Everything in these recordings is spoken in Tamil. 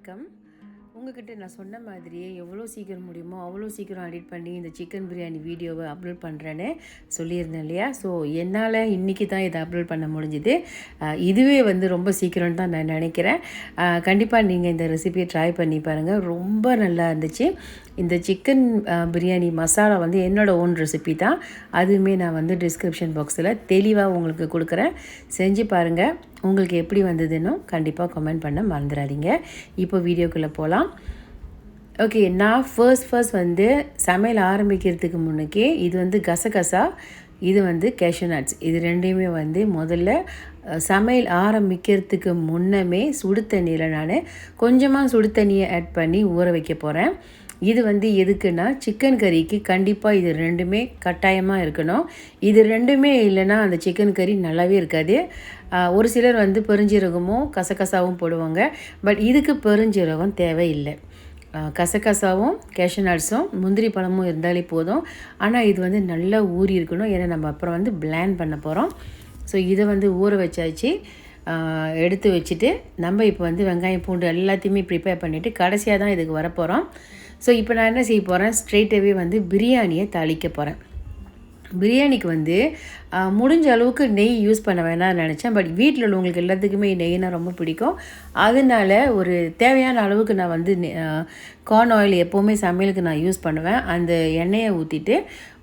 வணக்கம். உங்ககிட்ட நான் சொன்ன மாதிரியே எவ்வளோ சீக்கிரம் முடியுமோ அவ்வளோ சீக்கிரம் எடிட் பண்ணி இந்த சிக்கன் பிரியாணி வீடியோவை அப்லோட் பண்ணுறேன்னு சொல்லியிருந்தேன் இல்லையா. ஸோ என்னால் இன்றைக்கி தான் இதை அப்லோட் பண்ண முடிஞ்சுது. இதுவே ரொம்ப சீக்கிரம் தான் நான் நினைக்கிறேன். கண்டிப்பாக நீங்கள் இந்த ரெசிபியை ட்ரை பண்ணி பாருங்கள், ரொம்ப நல்லா இருந்துச்சு. இந்த சிக்கன் பிரியாணி மசாலா என்னோடய ஓன் ரெசிபி தான். அதுவுமே நான் டிஸ்கிரிப்ஷன் பாக்ஸில் தெளிவாக உங்களுக்கு கொடுக்குறேன், செஞ்சு பாருங்கள். உங்களுக்கு எப்படி வந்ததுன்னு கண்டிப்பாக கமெண்ட் பண்ண மறந்துடாதீங்க. இப்போ வீடியோக்குள்ளே போகலாம். ஓகே, நான் ஃபர்ஸ்ட் சமையல் ஆரம்பிக்கிறதுக்கு முன்னுக்கே இது கசகசா, இது கேஷ்யூ நட்ஸ், இது ரெண்டையுமே முதல்ல சமையல் ஆரம்பிக்கிறதுக்கு முன்னமே சுடு தண்ணியில் நான் கொஞ்சமாக சுடு தண்ணியை ஆட் பண்ணி ஊற வைக்க போகிறேன். இது எதுக்குன்னா சிக்கன் கறிக்கு கண்டிப்பாக இது ரெண்டுமே கட்டாயமாக இருக்கணும். இது ரெண்டுமே இல்லைன்னா அந்த சிக்கன் கறி நல்லாவே இருக்காது. ஒரு சிலர் பெருஞ்சீரகமும் கசகசாவும் போடுவாங்க, பட் இதுக்கு பெருஞ்சீரகம் தேவையில்லை. கசகசாவும் கேஷ்யூ நட்ஸும் முந்திரி பழமும் இருந்தாலே போதும். ஆனால் இது நல்லா ஊறி இருக்கணும், ஏன்னா நம்ம அப்புறம் பிளேண்ட் பண்ண போகிறோம். ஸோ இதை ஊற வச்சாச்சு. எடுத்து வச்சுட்டு நம்ம இப்போ வெங்காயம் பூண்டு எல்லாத்தையுமே ப்ரிப்பேர் பண்ணிவிட்டு கடைசியாக தான் இதுக்கு வரப்போகிறோம். ஸோ இப்போ நான் என்ன செய்ய போகிறேன், ஸ்ட்ரெயிட்டாகவே பிரியாணியை தாளிக்க போகிறேன். பிரியாணிக்கு முடிஞ்ச அளவுக்கு நெய் யூஸ் பண்ண வேணாம்னு நினச்சேன், பட் வீட்டில் உள்ளவங்களுக்கு எல்லாத்துக்குமே நெய்னா ரொம்ப பிடிக்கும். அதனால ஒரு தேவையான அளவுக்கு நான் கார்ன் ஆயில் எப்போவுமே சமையலுக்கு நான் யூஸ் பண்ணுவேன். அந்த எண்ணெயை ஊற்றிட்டு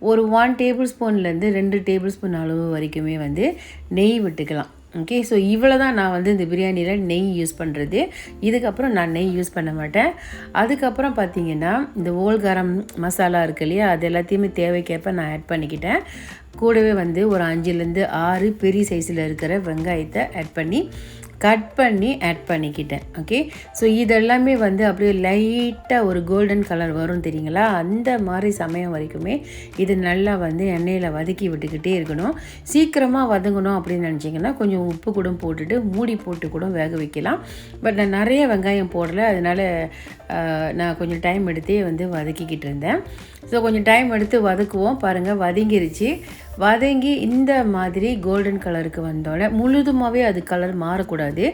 ஒரு 1 டேபிள் ஸ்பூன்லேருந்து 2 டேபிள் ஸ்பூன் அளவு வரைக்குமே நெய் விட்டுக்கலாம். ஓகே, ஸோ இவ்வளோ தான் நான் இந்த பிரியாணியில் நெய் யூஸ் பண்ணுறது. இதுக்கப்புறம் நான் நெய் யூஸ் பண்ண மாட்டேன். அதுக்கப்புறம் பார்த்திங்கன்னா இந்த ஓல் கரம் மசாலா இருக்குது இல்லையா, அது எல்லாத்தையுமே தேவைக்கேற்ப நான் ஆட் பண்ணிக்கிட்டேன். கூடவே ஒரு 5லேருந்து 6 பெரிய சைஸில் இருக்கிற வெங்காயத்தை கட் பண்ணி ஆட் பண்ணிக்கிட்டேன். ஓகே, ஸோ இதெல்லாமே அப்படியே லைட்டாக ஒரு கோல்டன் கலர் வரும் தெரியுங்களா, அந்த மாதிரி சமயம் வரைக்குமே இது நல்லா எண்ணெயில் வதக்கி விட்டுக்கிட்டே இருக்கணும். சீக்கிரமாக வதங்கணும் அப்படின்னு நினச்சிங்கன்னா கொஞ்சம் உப்பு கூட போட்டுட்டு மூடி போட்டு கூட வேக வைக்கலாம். பட் நான் நிறைய வெங்காயம் போடலை, அதனால் நான் கொஞ்சம் டைம் எடுத்தே வதக்கிக்கிட்டு இருந்தேன். ஸோ கொஞ்சம் டைம் எடுத்து வதக்குவோம். பாருங்கள், வதங்கிருச்சு. வதங்கி இந்த மாதிரி கோல்டன் கலருக்கு வந்தோடனே முழுதுமாகவே அது கலர் மாறக்கூடாது.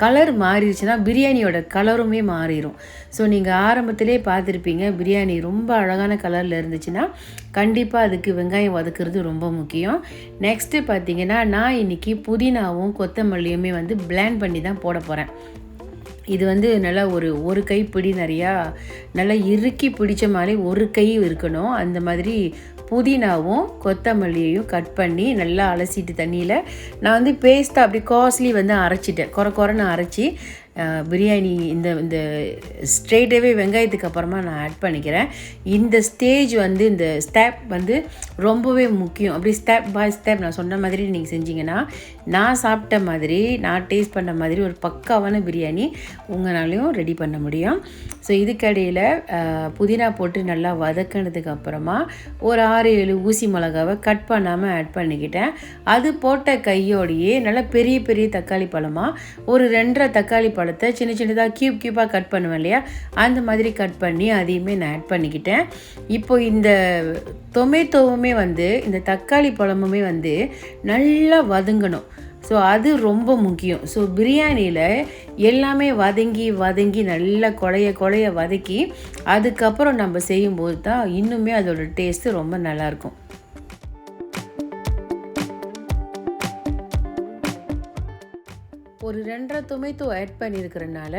கலர் மாறிடுச்சுன்னா பிரியாணியோட கலருமே மாறிடும். ஸோ நீங்கள் ஆரம்பத்திலே பார்த்துருப்பீங்க, பிரியாணி ரொம்ப அழகான கலரில் இருந்துச்சுன்னா கண்டிப்பாக அதுக்கு வெங்காயம் வதக்குறது ரொம்ப முக்கியம். நெக்ஸ்ட்டு பார்த்திங்கன்னா நான் இன்றைக்கி புதினாவும் கொத்தமல்லியுமே பிளேண்ட் பண்ணி தான் போட போகிறேன். இது நல்லா ஒரு கைப்பிடி நிறையா நல்லா இறுக்கி பிடிச்ச மாதிரி ஒரு கை இருக்கணும். அந்த மாதிரி புதினாவும் கொத்தமல்லியையும் கட் பண்ணி நல்லா அலசிட்டு தண்ணியில் நான் பேஸ்ட்டாக அப்படி காஸ்ட்லி அரைச்சிட்டேன். குறைன்னு அரைச்சி பிரியாணி இந்த ஸ்ட்ரெயிட்டாகவே வெங்காயத்துக்கு அப்புறமா நான் ஆட் பண்ணிக்கிறேன். இந்த ஸ்டேஜ் இந்த ஸ்டெப் ரொம்பவே முக்கியம். அப்படி ஸ்டெப் பை ஸ்டெப் நான் சொன்ன மாதிரி நீங்கள் செஞ்சிங்கன்னா நான் சாப்பிட்ட மாதிரி, நான் டேஸ்ட் பண்ண மாதிரி ஒரு பக்காவான பிரியாணி உங்களாலையும் ரெடி பண்ண முடியும். ஸோ இதுக்கடையில் புதினா போட்டு நல்லா வதக்கினதுக்கு அப்புறமா ஒரு 6-7 ஊசி மிளகாவை கட் பண்ணாமல் ஆட் பண்ணிக்கிட்டேன். அது போட்ட கையோடையே நல்லா பெரிய பெரிய தக்காளி பழமாக ஒரு 2.5 தக்காளி பழத்தை சின்ன சின்னதாக கியூபாக கட் பண்ணுவேன் இல்லையா, அந்த மாதிரி கட் பண்ணி அதையுமே நான் ஆட் பண்ணிக்கிட்டேன். இப்போ இந்த டொமேட்டோவுமே இந்த தக்காளி பழமுமே நல்லா வதங்கணும். ஸோ அது ரொம்ப முக்கியம். ஸோ பிரியாணியில் எல்லாமே வதங்கி நல்லா குழைய வதக்கி அதுக்கப்புறம் நம்ம செய்யும்போது தான் இன்னுமே அதோட டேஸ்ட்டு ரொம்ப நல்லாயிருக்கும். ஒரு 2.5 டொமேட்டோ ஆட் பண்ணியிருக்கிறனால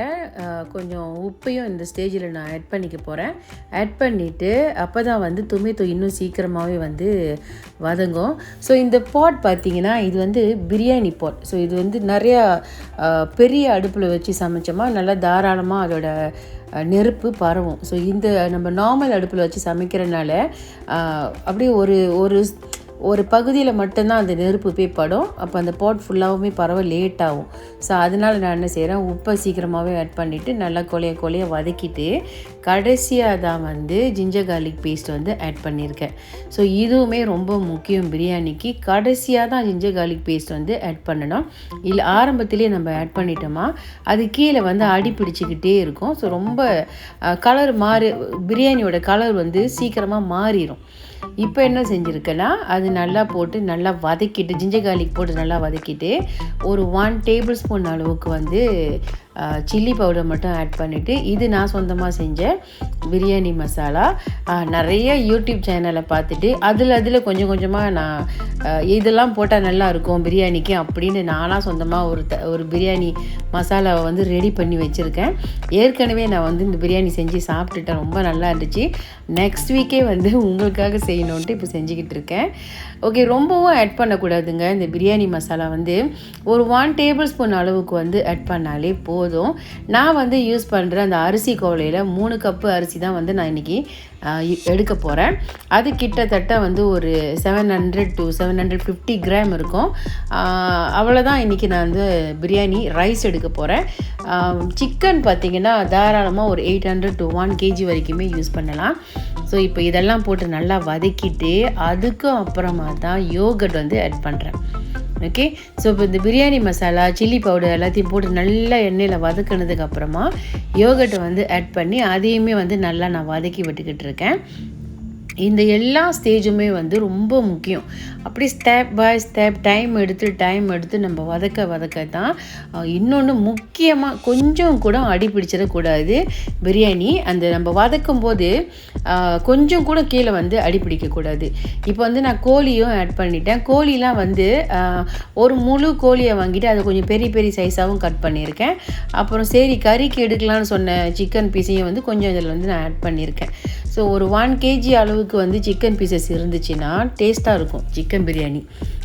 கொஞ்சம் உப்பையும் இந்த ஸ்டேஜில் நான் ஆட் பண்ணிக்க போகிறேன். ஆட் பண்ணிவிட்டு அப்போ தான் டொமேட்டோ இன்னும் சீக்கிரமாகவே வதங்கும். ஸோ இந்த பாட் பார்த்திங்கன்னா இது பிரியாணி பாட். ஸோ இது நிறையா பெரிய அடுப்பில் வச்சு சமைச்சோமா நல்லா தாராளமாக அதோட நெருப்பு பரவும். ஸோ இந்த நம்ம நார்மல் அடுப்பில் வச்சு சமைக்கிறனால அப்படியே ஒரு பகுதியில் மட்டும்தான் அந்த நெருப்பு போய் படும். அப்போ அந்த பாட் ஃபுல்லாகவுமே பரவ லேட் ஆகும். ஸோ அதனால் நான் என்ன செய்கிறேன், உப்பை சீக்கிரமாகவே ஆட் பண்ணிவிட்டு நல்லா கொலைய வதக்கிட்டு கடைசியாக தான் ஜிஞ்சர் கார்லிக் பேஸ்ட் ஆட் பண்ணியிருக்கேன். ஸோ இதுவுமே ரொம்ப முக்கியம் பிரியாணிக்கு. கடைசியாக தான் ஜிஞ்சர் கார்லிக் பேஸ்ட் ஆட் பண்ணணும். இல்லை ஆரம்பத்திலே நம்ம ஆட் பண்ணிட்டோமா அது கீழே அடி பிடிச்சிக்கிட்டே இருக்கும். ஸோ ரொம்ப கலர் பிரியாணியோட கலர் சீக்கிரமாக மாறிடும். இப்போ என்ன செஞ்சுருக்கேன்னா அது நல்லா போட்டு நல்லா வதக்கிட்டு ஜிஞ்சர் கார்லிக் போட்டு நல்லா வதக்கிட்டு ஒரு 1 டேபிள் ஸ்பூன் அளவுக்கு சில்லி பவுடர் மட்டும் ஆட் பண்ணிவிட்டு இது நான் சொந்தமாக செஞ்ச பிரியாணி மசாலா. நிறைய யூடியூப் சேனலை பார்த்துட்டு அதில் கொஞ்சம் கொஞ்சமாக நான் இதெல்லாம் போட்டால் நல்லாயிருக்கும் பிரியாணிக்கு அப்படின்னு நானாக சொந்தமாக ஒரு பிரியாணி மசாலாவை வந்து ரெடி பண்ணி வச்சுருக்கேன். ஏற்கனவே நான் வந்து இந்த பிரியாணி செஞ்சு சாப்பிட்டுட்டேன், ரொம்ப நல்லா இருந்துச்சு. நெக்ஸ்ட் வீக்கே வந்து உங்களுக்காக செய்யணுன்ட்டு இப்போ செஞ்சுக்கிட்டு இருக்கேன். ஓகே, ரொம்பவும் ஆட் பண்ணக்கூடாதுங்க. இந்த பிரியாணி மசாலா வந்து ஒரு 1 டேபிள் ஸ்பூன் அளவுக்கு வந்து ஆட் பண்ணாலே போதும். நான் வந்து யூஸ் பண்ணுற அந்த அரிசி கோலையில் 3 கப்பு அரிசி தான் வந்து நான் இன்றைக்கி எடுக்க போகிறேன். அது கிட்டத்தட்ட வந்து ஒரு 700 to 750 கிராம் இருக்கும். அவ்வளோதான் இன்றைக்கி நான் வந்து பிரியாணி ரைஸ் எடுக்க போகிறேன். சிக்கன் பார்த்திங்கன்னா தாராளமாக ஒரு 800 to 1 kg வரைக்குமே யூஸ் பண்ணலாம். ஸோ இப்போ இதெல்லாம் போட்டு நல்லா வதக்கிட்டு அதுக்கும் அப்புறமா தான் யோகர்ட் வந்து ஆட் பண்ணுறேன். ஓகே, ஸோ இப்போ இந்த பிரியாணி மசாலா சில்லி பவுடர் எல்லாத்தையும் போட்டு நல்லா எண்ணெயில் வதக்கினதுக்கு அப்புறமா யோகர்ட்டை வந்து ஆட் பண்ணி அதையுமே வந்து நல்லா நான் வதக்கி விட்டுக்கிட்டு இருக்கேன். இந்த எல்லா ஸ்டேஜுமே வந்து ரொம்ப முக்கியம். அப்படி ஸ்டெப் பை ஸ்டெப் டைம் எடுத்து நம்ம வதக்க தான். இன்னொன்று முக்கியமாக கொஞ்சம் கூட அடி பிடிச்சிடக்கூடாது பிரியாணி. அந்த நம்ம வதக்கும் போது கொஞ்சம் கூட கீழே வந்து அடி பிடிக்கக்கூடாது. இப்போ வந்து நான் கோழியும் ஆட் பண்ணிட்டேன். கோழிலாம் வந்து ஒரு முழு கோழியை வாங்கிட்டு அதை கொஞ்சம் பெரிய பெரிய சைஸாகவும் கட் பண்ணியிருக்கேன். அப்புறம் சரி கறிக்கு எடுக்கலான்னு சொன்ன சிக்கன் பீஸையும் வந்து கொஞ்சம் இதில் வந்து நான் ஆட் பண்ணியிருக்கேன். ஸோ ஒரு 1 kg அளவுக்கு வந்து சிக்கன் பீசஸ் இருந்துச்சுன்னா டேஸ்ட்டாக இருக்கும் சிக்கன் பிரியாணி.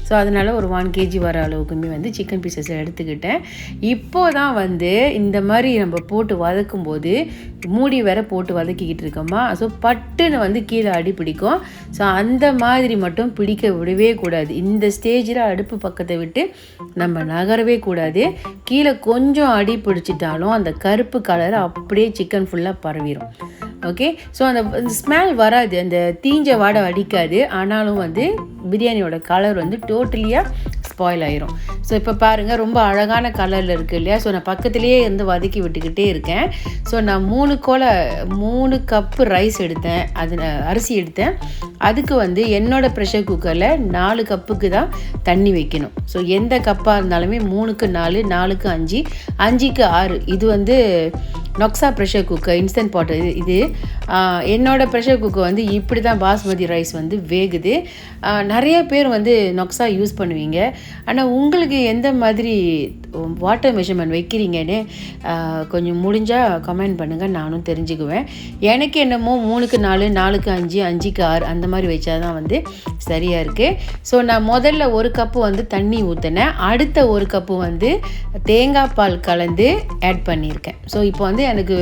ஸோ அதனால் ஒரு 1 kg வர அளவுக்குமே வந்து சிக்கன் பீசஸை எடுத்துக்கிட்டேன். இப்போ தான் வந்து இந்த மாதிரி நம்ம போட்டு வதக்கும்போது மூடி வேற போட்டு வதக்கிக்கிட்டு இருக்கோமா, ஸோ பட்டுன்னு வந்து கீழே அடி பிடிக்கும். ஸோ அந்த மாதிரி மட்டும் பிடிக்க விடவே கூடாது. இந்த ஸ்டேஜில் அடுப்பு பக்கத்தை விட்டு நம்ம நகரவே கூடாது. கீழே கொஞ்சம் அடி பிடிச்சிட்டாலும் அந்த கருப்பு கலர் அப்படியே சிக்கன் ஃபுல்லாக பரவிடும். ஓகே, ஸோ அந்த ஸ்மெல் வராது, அந்த தீஞ்ச வாடை அடிக்காது. ஆனாலும் வந்து பிரியாணியோட கலர் வந்து டோட்டலியாக ஸ்பாயில் ஆயிரும். ஸோ இப்போ பாருங்கள் ரொம்ப அழகான கலரில் இருக்குது இல்லையா. ஸோ நான் பக்கத்துலேயே இருந்து வதக்கி விட்டுக்கிட்டே இருக்கேன். ஸோ நான் 3 கப்பு ரைஸ் எடுத்தேன், அது அரிசி எடுத்தேன். அதுக்கு வந்து என்னோடய ப்ரெஷர் குக்கரில் 4 கப்புக்கு தான் தண்ணி வைக்கணும். ஸோ எந்த கப்பாக இருந்தாலுமே 3க்கு 4, 4க்கு 5, 5க்கு 6. இது வந்து நொக்ஸா ப்ரெஷர் குக்கர் இன்ஸ்டன்ட் பாட். இது என்னோடய ப்ரெஷர் குக்கர் வந்து இப்படி தான் பாஸ்மதி ரைஸ் வந்து வேகுது. நிறைய பேர் வந்து நொக்ஸா யூஸ் பண்ணுவீங்க. ஆனால் உங்களுக்கு எந்த மாதிரி வாட்டர் மெஷர்மெண்ட் வைக்கிறீங்கன்னு கொஞ்சம் முடிஞ்சால் கமெண்ட் பண்ணுங்கள், நானும் தெரிஞ்சுக்குவேன். எனக்கு என்னமோ 3க்கு 4, 4க்கு 5, 5க்கு 6 அந்த மாதிரி வச்சா தான் வந்து சரியாக இருக்குது. ஸோ நான் முதல்ல 1 கப்பு வந்து தண்ணி ஊற்றினேன். அடுத்த 1 கப்பு வந்து தேங்காய் பால் கலந்து ஆட் பண்ணியிருக்கேன். ஸோ இப்போ வந்து எனக்கு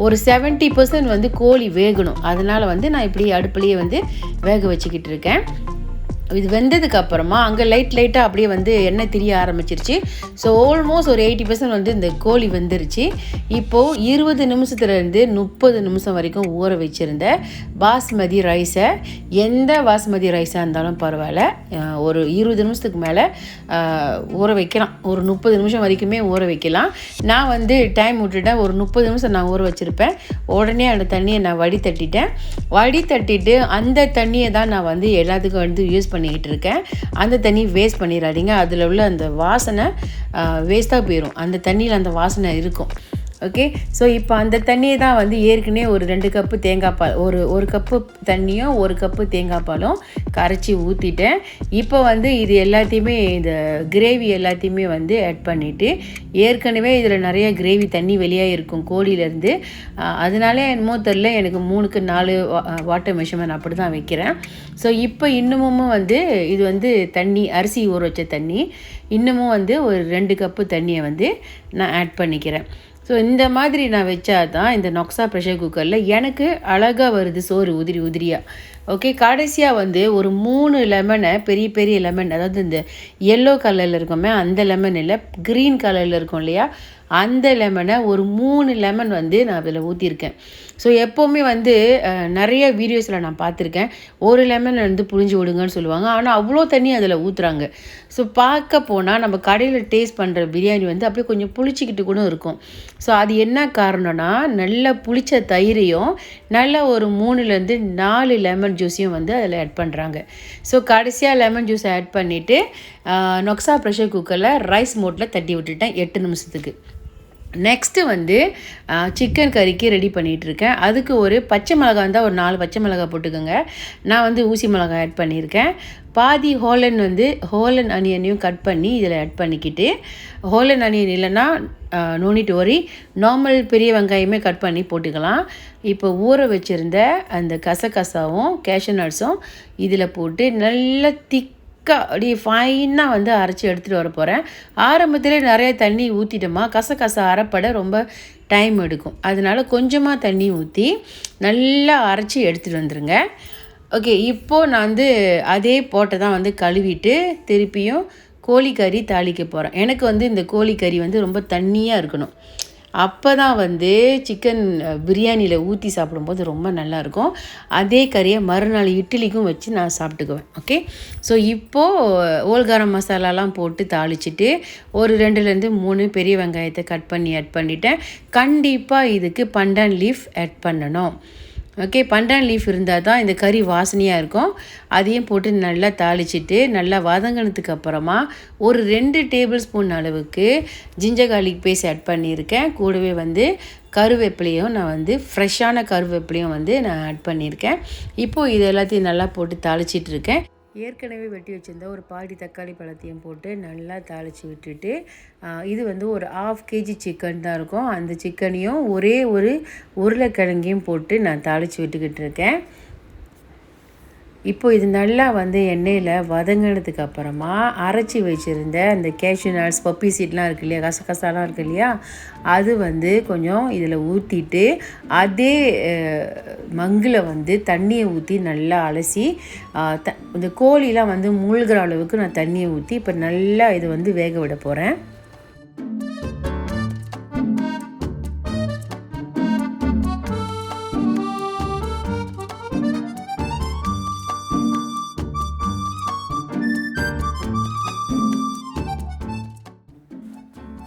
ஒரு 70% வந்து கோழி வேகணும். அதனால் வந்து நான் இப்படி அடுப்புலேயே வந்து வேக வச்சுக்கிட்டு இருக்கேன். இது வெந்ததுக்கு அப்புறமா அங்கே லைட்டாக அப்படியே வந்து எண்ணெய் திரிய ஆரம்பிச்சிருச்சு. ஸோ ஆல்மோஸ்ட் ஒரு 80% வந்து இந்த கோழி வெந்துருச்சு. இப்போது 20 நிமிஷத்துலேருந்து 30 நிமிஷம் வரைக்கும் ஊற வச்சுருந்த பாஸ்மதி ரைஸை, எந்த பாஸ்மதி ரைஸாக இருந்தாலும் பரவாயில்ல, ஒரு 20 நிமிஷத்துக்கு மேலே ஊற வைக்கலாம். ஒரு 30 நிமிஷம் வரைக்குமே ஊற வைக்கலாம். நான் வந்து டைம் விட்டுட்டேன். ஒரு 30 நிமிஷம் நான் ஊற வச்சுருப்பேன். உடனே அந்த தண்ணியை நான் வடித்தட்டிட்டு அந்த தண்ணியை தான் நான் வந்து எல்லாத்துக்கும் வந்து யூஸ் பண்ணிக்கிட்டு இருக்கேன். அந்த தண்ணி வேஸ்ட் பண்ணிடாதீங்க. அதில் உள்ள அந்த வாசனை வேஸ்ட்டாக போயிடும். அந்த தண்ணியில் அந்த வாசனை இருக்கும். ஓகே, ஸோ இப்போ அந்த தண்ணியை தான் வந்து ஏற்கனவே ஒரு 2 கப்பு தேங்காய் பால், ஒரு கப்பு தண்ணியும் 1 கப்பு தேங்காய் பாலும் கரைச்சி ஊற்றிட்டேன். இப்போ வந்து இது எல்லாத்தையுமே இந்த கிரேவி எல்லாத்தையுமே வந்து ஆட் பண்ணிவிட்டு, ஏற்கனவே இதில் நிறைய கிரேவி தண்ணி வெளியாக இருக்கும் கோழியிலேருந்து. அதனால என்னமோ தெரில, எனக்கு 3க்கு 4 வாட்டர் மெஷர்மெண்ட் அப்படி தான் வைக்கிறேன். ஸோ இப்போ இன்னமும் வந்து இது வந்து தண்ணி, அரிசி ஊற வச்ச தண்ணி, இன்னமும் வந்து ஒரு 2 கப்பு தண்ணியை வந்து நான் ஆட் பண்ணிக்கிறேன். ஸோ இந்த மாதிரி நான் வச்சா தான் இந்த நொக்ஸா ப்ரெஷர் குக்கரில் எனக்கு அழகாக வருது சோறு உதிரியாக. ஓகே, கடைசியாக வந்து ஒரு 3 லெமனை, பெரிய லெமன், அதாவது இந்த எல்லோ கலரில் இருக்கோமே அந்த லெமன் இல்லை, க்ரீன் கலரில் இருக்கும் இல்லையா, அந்த லெமனை ஒரு 3 லெமன் வந்து நான் அதில் ஊற்றிருக்கேன். ஸோ எப்போவுமே வந்து நிறைய வீடியோஸில் நான் பார்த்துருக்கேன், ஒரு லெமன் வந்து புழிஞ்சு விடுங்கன்னு சொல்லுவாங்க. ஆனால் அவ்வளோ தண்ணி அதில் ஊற்றுறாங்க. ஸோ பார்க்க போனால் நம்ம கடையில் டேஸ்ட் பண்ணுற பிரியாணி வந்து அப்படியே கொஞ்சம் புளிச்சிக்கிட்டு கூட இருக்கும். ஸோ அது என்ன காரணம்னா, நல்ல புளிச்ச தயிரையும் நல்ல ஒரு 3லேருந்து 4 லெமன் ஜூஸையும் வந்து அதில் ஆட் பண்ணுறாங்க. ஸோ கடைசியாக லெமன் ஜூஸை ஆட் பண்ணிவிட்டு நொக்ஸா ப்ரெஷர் குக்கரில் ரைஸ் மோட்டில் தட்டி விட்டுட்டேன் 8 நிமிஷத்துக்கு. நெக்ஸ்ட்டு வந்து சிக்கன் கறிக்கு ரெடி பண்ணிகிட்ருக்கேன். அதுக்கு ஒரு பச்சை மிளகாய் இருந்தால் ஒரு 4 பச்சை மிளகாய் போட்டுக்கோங்க. நான் வந்து ஊசி மிளகாய் ஆட் பண்ணியிருக்கேன். பாதி ஹோலன் அனியனையும் கட் பண்ணி இதில் ஆட் பண்ணிக்கிட்டு, ஹோலன் அனியன் இல்லைன்னா no need to worry, normal பெரிய வெங்காயமே கட் பண்ணி போட்டுக்கலாம். இப்போ ஊற வச்சுருந்த அந்த கசகசாவும் கேஷ்யூ நட்ஸும் இதில் போட்டு நல்லா அப்படியே ஃபைனாக வந்து அரைச்சி எடுத்துகிட்டு வர போகிறேன். ஆரம்பத்திலே நிறைய தண்ணி ஊற்றிட்டோமா கசகசா அரைப்பட ரொம்ப டைம் எடுக்கும். அதனால் கொஞ்சமாக தண்ணி ஊற்றி நல்லா அரைச்சி எடுத்துகிட்டு வந்துடுங்க. ஓகே, இப்போது நான் வந்து அதே போட்டை தான் வந்து கழுவிட்டு திருப்பியும் கோழிக்கறி தாளிக்க போகிறேன். எனக்கு வந்து இந்த கோழிக்கறி வந்து ரொம்ப தண்ணியாக இருக்கணும். அப்போ தான் வந்து சிக்கன் பிரியாணியில் ஊற்றி சாப்பிடும்போது ரொம்ப நல்லாயிருக்கும். அதே கறியை மறுநாள் இட்லிக்கும் வச்சு நான் சாப்பிட்டுக்குவேன். ஓகே, ஸோ இப்போது ஓல் கரம் மசாலாலாம் போட்டு தாளிச்சிட்டு ஒரு 2லேருந்து 3 பெரிய வெங்காயத்தை கட் பண்ணி ஆட் பண்ணிவிட்டேன். கண்டிப்பாக இதுக்கு பண்டான் லீஃப் ஆட் பண்ணணும். ஓகே, பண்டான் லீஃப் இருந்தால் தான் இந்த கறி வாசனையாக இருக்கும். அதையும் போட்டு நல்லா தாளிச்சிட்டு நல்லா வதங்கினதுக்கு அப்புறமா ஒரு 2 டேபிள் ஸ்பூன் அளவுக்கு ஜிஞ்சர் கார்லிக் பேஸ்ட் ஆட் பண்ணியிருக்கேன். கூடவே வந்து கருவேப்பிலையும் நான் வந்து ஃப்ரெஷ்ஷான கருவேப்பிலையும் வந்து நான் ஆட் பண்ணியிருக்கேன். இப்போது இது எல்லாத்தையும் நல்லா போட்டு தாளிச்சிட்டு இருக்கேன். ஏற்கனவே வெட்டி வச்சுருந்தா ஒரு பாதி தக்காளி பழத்தையும் போட்டு நல்லா தாளித்து விட்டுட்டு, இது வந்து ஒரு 1/2 kg சிக்கன் தான் இருக்கும். அந்த சிக்கனையும் ஒரே ஒரு உருளைக்கிழங்கையும் போட்டு நான் தாளித்து விட்டுக்கிட்டு இருக்கேன். இப்போது இது நல்லா வந்து எண்ணெயில் வதங்கினதுக்கு அப்புறமா அரைச்சி வச்சுருந்த அந்த கேஷ்யூ நட்ஸ், பப்பி சீட்லாம் இருக்குது இல்லையா, கசகசாலாம் இருக்குது இல்லையா, அது வந்து கொஞ்சம் இதில் ஊற்றிட்டு அதே மங்கில் வந்து தண்ணியை ஊற்றி நல்லா அலசி இந்த கோழிலாம் வந்து மூழ்கிற அளவுக்கு நான் தண்ணியை ஊற்றி இப்போ நல்லா இது வந்து வேக விட போகிறேன்.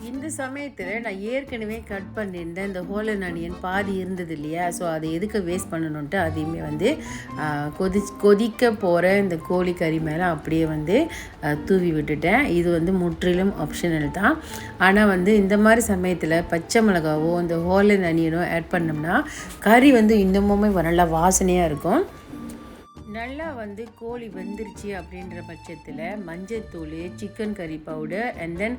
இந்த சமயத்தில் நான் ஏற்கனவே கட் பண்ணியிருந்தேன் இந்த ஹோலன் அனியன் பாதி இருந்தது இல்லையா, ஸோ அதை எதுக்கு வேஸ்ட் பண்ணணுன்ட்டு அதையுமே வந்து கொதிக்க போகிற இந்த கோழிக்கறி மேலே அப்படியே வந்து தூவி விட்டுட்டேன். இது வந்து முற்றிலும் ஆப்ஷனல் தான். ஆனால் வந்து இந்த மாதிரி சமயத்தில் பச்சை மிளகாவோ இந்த ஹோலன் அனியனோ ஆட் பண்ணோம்னா கறி வந்து இன்னமுமே நல்லா வாசனையாக இருக்கும். நல்லா வந்து கோழி வெந்துருச்சு அப்படின்ற பட்சத்தில் மஞ்சத்தூள், சிக்கன் கறி பவுடர் அண்ட் தென்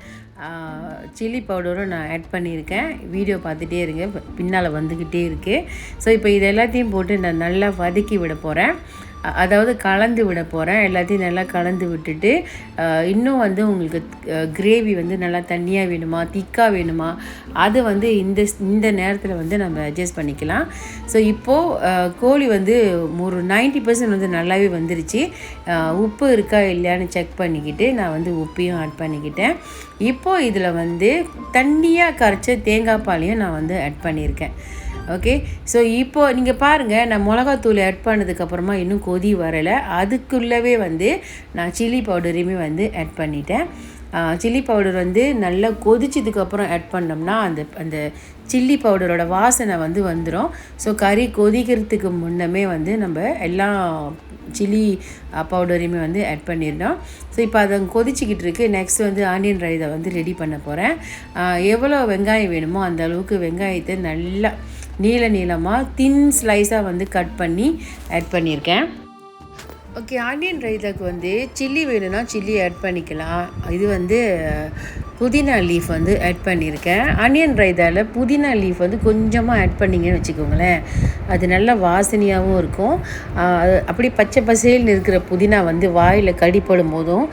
சில்லி பவுடரும் நான் ஆட் பண்ணியிருக்கேன். வீடியோ பார்த்துட்டே இருங்க, பின்னால் வந்துக்கிட்டே இருக்குது. ஸோ இப்போ இது எல்லாத்தையும் போட்டு நான் நல்லா வதக்கி விட போகிறேன். அதாவது கலந்து விட போகிறேன். எல்லாத்தையும் நல்லா கலந்து விட்டுட்டு இன்னும் வந்து உங்களுக்கு கிரேவி வந்து நல்லா தண்ணியாக வேணுமா திக்காக வேணுமா அது வந்து இந்த நேரத்தில் வந்து நம்ம அட்ஜஸ்ட் பண்ணிக்கலாம். ஸோ இப்போது கோழி வந்து ஒரு 90% வந்து நல்லாவே வந்துருச்சு. உப்பு இருக்கா இல்லையான்னு செக் பண்ணிக்கிட்டு நான் வந்து உப்பையும் ஆட் பண்ணிக்கிட்டேன். இப்போது இதில் வந்து தண்ணியாக கரைச்ச தேங்காய் பாலையும் நான் வந்து ஆட் பண்ணியிருக்கேன். ஓகே, ஸோ இப்போது நீங்கள் பாருங்கள், நான் மிளகாத்தூள் ஆட் பண்ணதுக்கப்புறமா இன்னும் கொதி வரலை. அதுக்குள்ளவே வந்து நான் சில்லி பவுடரையுமே வந்து ஆட் பண்ணிட்டேன். சில்லி பவுடர் வந்து நல்லா கொதிச்சதுக்கப்புறம் ஆட் பண்ணோம்னா அந்த சில்லி பவுடரோட வாசனை வந்து வந்துடும். ஸோ கறி கொதிக்கிறதுக்கு முன்னமே வந்து நம்ம எல்லா சில்லி பவுடரையுமே வந்து ஆட் பண்ணிடணும். ஸோ இப்போ அதை கொதிச்சிக்கிட்டு இருக்குது. நெக்ஸ்ட் வந்து ஆனியன் ரைஸை வந்து ரெடி பண்ண போகிறேன். எவ்வளோ வெங்காயம் வேணுமோ அந்த அளவுக்கு வெங்காயத்தை நல்லா நீளமாக தின் ஸ்லைஸாக வந்து கட் பண்ணி ஆட் பண்ணியிருக்கேன். ஓகே, ஆனியன் ரைஸுக்கு வந்து சில்லி வேணும்னா சில்லி ஆட் பண்ணிக்கலாம். இது வந்து புதினா லீஃப் வந்து ஆட் பண்ணியிருக்கேன். ஆனியன் ரைத்தாவில் புதினா லீஃப் வந்து கொஞ்சமாக ஆட் பண்ணிங்கன்னு வச்சுக்கோங்களேன், அது நல்லா வாசனையாகவும் இருக்கும். அப்படி பச்சை பசேல்னு இருக்கிற புதினா வந்து வாயில் கடிப்படும் போதும்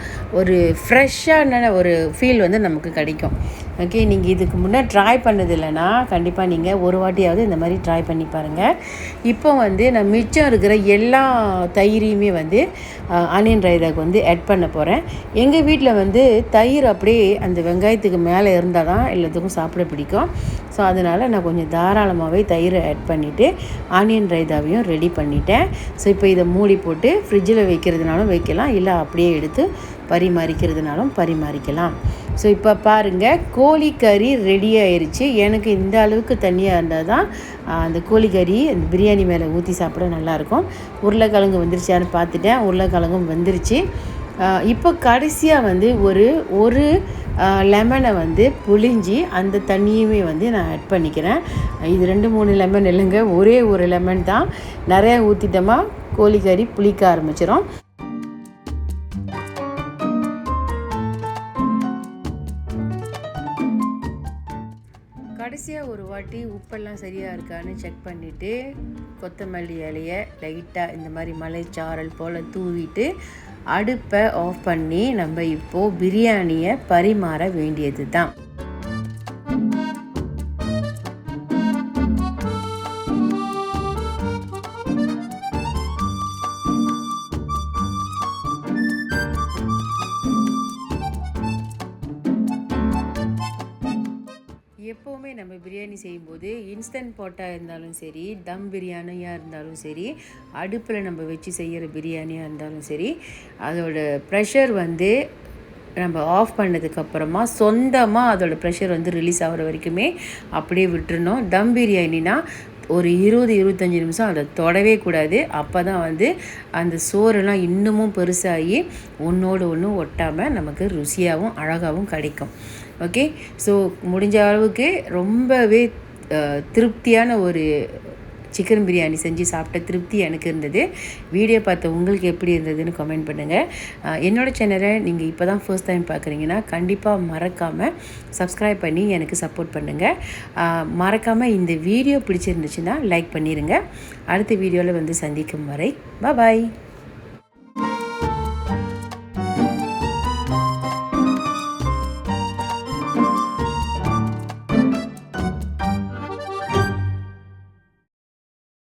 ஒரு ஃப்ரெஷ்ஷான ஒரு ஃபீல் வந்து நமக்கு கிடைக்கும். ஓகே, நீங்கள் இதுக்கு முன்னாடி ட்ரை பண்ணது இல்லைன்னா கண்டிப்பாக நீங்கள் ஒரு வாட்டியாவது இந்த மாதிரி ட்ரை பண்ணி பாருங்கள். இப்போ வந்து நான் மிச்சம் இருக்கிற எல்லா தயிரையுமே வந்து ஆனியன் ரைதாக்கு வந்து ஆட் பண்ண போகிறேன். எங்கள் வீட்டில் வந்து தயிர் அப்படியே அந்த வெங்காயத்துக்கு மேலே இருந்தால் தான் எல்லாத்துக்கும் சாப்பிட பிடிக்கும். ஸோ அதனால் நான் கொஞ்சம் தாராளமாகவே தயிரை ஆட் பண்ணிவிட்டு ஆனியன் ரைதாவையும் ரெடி பண்ணிட்டேன். ஸோ இப்போ இதை மூடி போட்டு ஃப்ரிட்ஜில் வைக்கிறதுனாலும் வைக்கலாம், இல்லை அப்படியே எடுத்து பரிமாறிக்கிறதுனாலும் பரிமாறிக்கலாம். ஸோ இப்போ பாருங்கள், கோழிக்கறி ரெடி ஆயிடுச்சு. எனக்கு இந்த அளவுக்கு தண்ணியாக இருந்தால் தான் அந்த கோழிக்கறி அந்த பிரியாணி மேலே ஊற்றி சாப்பிட நல்லாயிருக்கும். உருளைக்கிழங்கு வந்துருச்சான்னு பார்த்துட்டேன். உருளைக்கிழங்கும் வந்துருச்சு. இப்போ கடைசியாக வந்து ஒரு லெமனை வந்து புழிஞ்சி அந்த தண்ணியுமே வந்து நான் ஆட் பண்ணிக்கிறேன். இது 2-3 லெமன் இல்லைங்க, ஒரே ஒரு லெமன் தான். நிறையா ஊற்றிட்டோமா கோழிக்கறி புளிக்க ஆரம்பிச்சிடும். கடைசியாக ஒரு வாட்டி உப்பெல்லாம் சரியாக இருக்கான்னு செக் பண்ணிவிட்டு கொத்தமல்லி இலையை லைட்டாக இந்த மாதிரி மலைச்சாரல் போல் தூவிட்டு அடுப்பை ஆஃப் பண்ணி நம்ம இப்போது பிரியாணியை பரிமாற வேண்டியது தான். எப்போவுமே நம்ம பிரியாணி செய்யும்போது இன்ஸ்டன்ட் பாட்டாக இருந்தாலும் சரி, தம் பிரியாணியாக இருந்தாலும் சரி, அடுப்பில் நம்ம வச்சு செய்கிற பிரியாணியாக இருந்தாலும் சரி, அதோட ப்ரெஷர் வந்து நம்ம ஆஃப் பண்ணதுக்கப்புறமா சொந்தமாக அதோடய ப்ரெஷர் வந்து ரிலீஸ் ஆகிற வரைக்குமே அப்படியே விட்டுறணும். தம் பிரியாணினா ஒரு 20-25 நிமிஷம் அதை தொடவே கூடாது. அப்போ தான் வந்து அந்த சோறெல்லாம் இன்னமும் பெருசாகி ஒன்றோடு ஒன்று ஒட்டாமல் நமக்கு ருசியாகவும் அழகாகவும் கிடைக்கும். ஓகே, ஸோ முடிஞ்ச அளவுக்கு ரொம்பவே திருப்தியான ஒரு சிக்கன் பிரியாணி செஞ்சு சாப்பிட்ட திருப்தி எனக்கு இருந்தது. வீடியோ பார்த்த உங்களுக்கு எப்படி இருந்ததுன்னு கமெண்ட் பண்ணுங்கள். என்னோடய சேனலை நீங்கள் இப்போ தான் ஃபர்ஸ்ட் டைம் பார்க்குறீங்கன்னா கண்டிப்பாக மறக்காமல் சப்ஸ்கிரைப் பண்ணி எனக்கு சப்போர்ட் பண்ணுங்கள். மறக்காமல் இந்த வீடியோ பிடிச்சிருந்துச்சுன்னா லைக் பண்ணிடுங்க. அடுத்த வீடியோவில் வந்து சந்திக்கும் வரை பாய்.